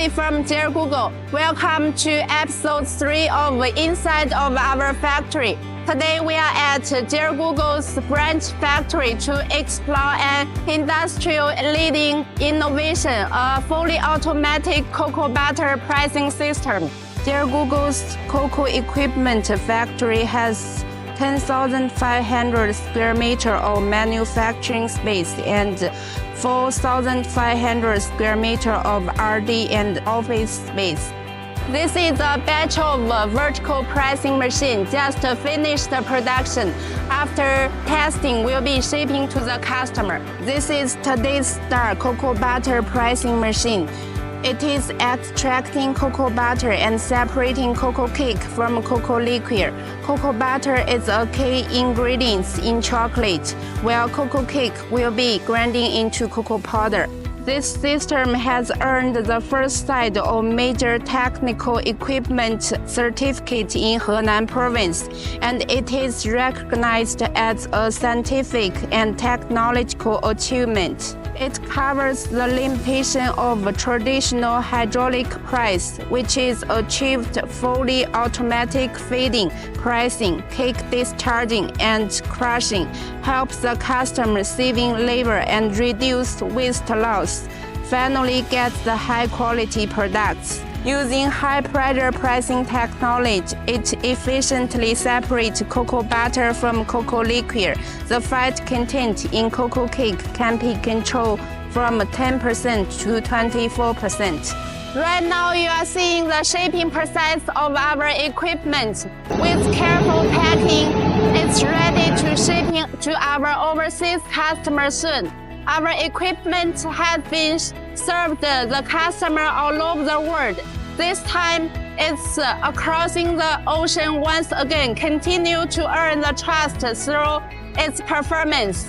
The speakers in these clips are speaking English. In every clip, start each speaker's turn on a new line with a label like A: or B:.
A: Hi from Dear Google. Welcome to episode 3 of Inside of Our Factory. Today we are at Dear Google's branch factory to explore an industrial-leading innovation, a fully automatic cocoa butter pricing system. Dear Google's cocoa equipment factory has 10,500 square meters of manufacturing space and 4,500 square meters of R&D and office space. This is a batch of vertical pricing machine just finished production. After testing, will be shipping to the customer. This is today's star cocoa butter pricing machine. It is extracting cocoa butter and separating cocoa cake from cocoa liquor. Cocoa butter is a key ingredient in chocolate, while cocoa cake will be grinding into cocoa powder. This system has earned the first sight of major technical equipment certificate in Henan province, and it is recognized as a scientific and technological achievement. It covers the limitation of traditional hydraulic press, which is achieved fully automatic feeding, pressing, cake discharging, and crushing, helps the customer saving labor and reduce waste loss. Finally gets the high-quality products. Using high-pressure pressing technology, it efficiently separates cocoa butter from cocoa liquor. The fat content in cocoa cake can be controlled from 10% to 24%. Right now, you are seeing the shipping process of our equipment. With careful packing, it's ready to shipping to our overseas customers soon. Our equipment has been served the customer all over the world. This time, it's crossing the ocean once again, continue to earn the trust through its performance.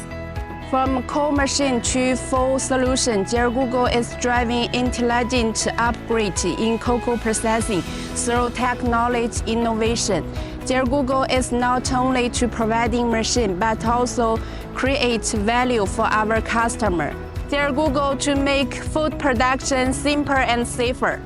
A: From core machine to full solution, Dear Google is driving intelligent upgrade in cocoa processing through technology innovation. Dear Google is not only to providing machine, but also create value for our customer. Dear Google to make food production simpler and safer.